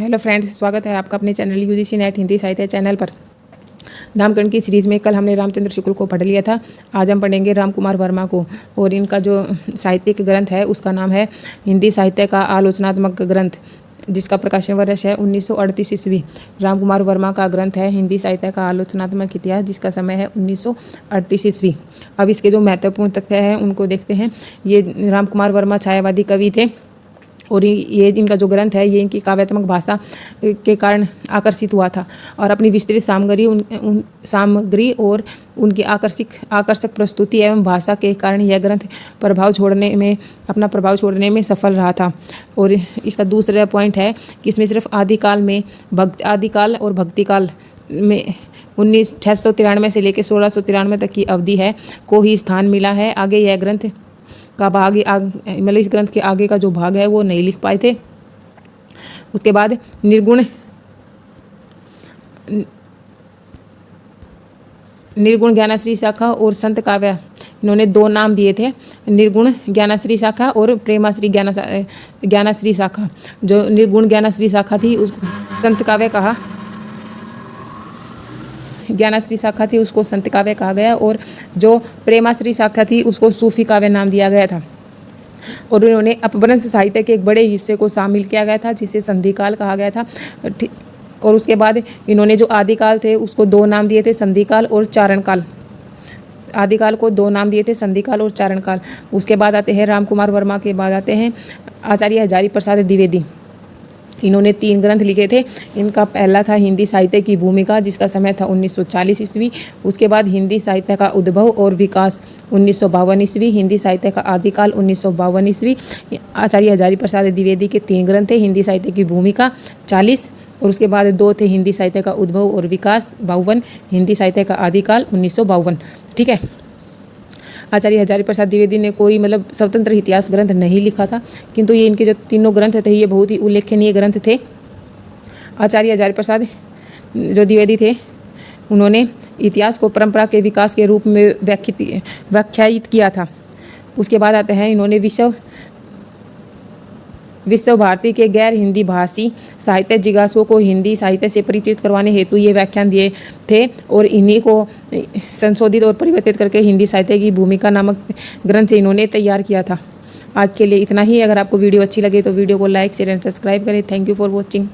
Hello friends, स्वागत है आपका अपने चैनल यूजीसी नेट हिंदी साहित्य चैनल पर। नामकरण की सीरीज़ में कल हमने रामचंद्र शुक्ल को पढ़ लिया था। आज हम पढ़ेंगे राम कुमार वर्मा को, और इनका जो साहित्यिक ग्रंथ है उसका नाम है हिंदी साहित्य का आलोचनात्मक ग्रंथ, जिसका प्रकाशन वर्ष है 1938 ईस्वी। राम कुमार वर्मा का ग्रंथ है हिंदी साहित्य का आलोचनात्मक इतिहास, जिसका समय है 1938 ईस्वी। अब इसके जो महत्वपूर्ण तथ्य हैं उनको देखते हैं। ये राम कुमार वर्मा छायावादी कवि थे, और ये इनका जो ग्रंथ है ये इनकी काव्यात्मक भाषा के कारण आकर्षित हुआ था, और अपनी विस्तृत सामग्री और उनकी आकर्षक प्रस्तुति एवं भाषा के कारण यह ग्रंथ अपना प्रभाव छोड़ने में सफल रहा था। और इसका दूसरा पॉइंट है कि इसमें सिर्फ आदिकाल और भक्तिकाल में 1693 से लेकर 1693 तक की अवधि है को ही स्थान मिला है। आगे यह ग्रंथ का भाग मतलब इस ग्रंथ के आगे का जो भाग है वो नहीं लिख पाए थे। उसके बाद निर्गुण ज्ञानाश्री शाखा और संत काव्य, इन्होंने दो नाम दिए थे, निर्गुण ज्ञानाश्री शाखा और प्रेमाश्री ज्ञानाश्री शाखा। जो निर्गुण ज्ञानाश्री शाखा थी उसको संत काव्य कहा, ज्ञानाश्री शाखा थी उसको संत काव्य कहा गया, और जो प्रेमाश्री शाखा थी उसको सूफी काव्य नाम दिया गया था। और उन्होंने अपभ्रंश साहित्य के एक बड़े हिस्से को शामिल किया गया था, जिसे संधिकाल कहा गया था। और उसके बाद इन्होंने जो आदिकाल थे उसको दो नाम दिए थे, संधिकाल और चारणकाल। आदिकाल को दो नाम दिए थे, संधिकाल और चारणकाल। उसके बाद आते हैं राम कुमार वर्मा के बाद आते हैं आचार्य हजारी प्रसाद द्विवेदी। इन्होंने 3 ग्रंथ लिखे थे। इनका पहला था हिंदी साहित्य की भूमिका, जिसका समय था 1940 ईस्वी। उसके बाद हिंदी साहित्य का उद्भव और विकास 1952 ईस्वी। हिंदी साहित्य का आदिकाल 1952 ईस्वी। आचार्य हजारी प्रसाद द्विवेदी के 3 ग्रंथ थे, हिंदी साहित्य की भूमिका 40, और उसके बाद 2 थे हिंदी साहित्य का उद्भव और विकास 52, हिंदी साहित्य का आदिकाल 1952। ठीक है। आचार्य हजारी प्रसाद द्विवेदी ने कोई मतलब स्वतंत्र इतिहास ग्रंथ नहीं लिखा था, किंतु ये इनके जो तीनों ग्रंथ थे ये बहुत ही उल्लेखनीय ग्रंथ थे। आचार्य हजारी प्रसाद जो द्विवेदी थे उन्होंने इतिहास को परंपरा के विकास के रूप में व्याख्यायित किया था। उसके बाद आते हैं इन्होंने विश्व भारती के गैर हिंदी भाषी साहित्य जिज्ञासुओं को हिंदी साहित्य से परिचित करवाने हेतु ये व्याख्यान दिए थे, और इन्हीं को संशोधित और परिवर्तित करके हिंदी साहित्य की भूमिका नामक ग्रंथ से इन्होंने तैयार किया था। आज के लिए इतना ही। अगर आपको वीडियो अच्छी लगे तो वीडियो को लाइक शेयर एंड सब्सक्राइब करें। Thank you for watching.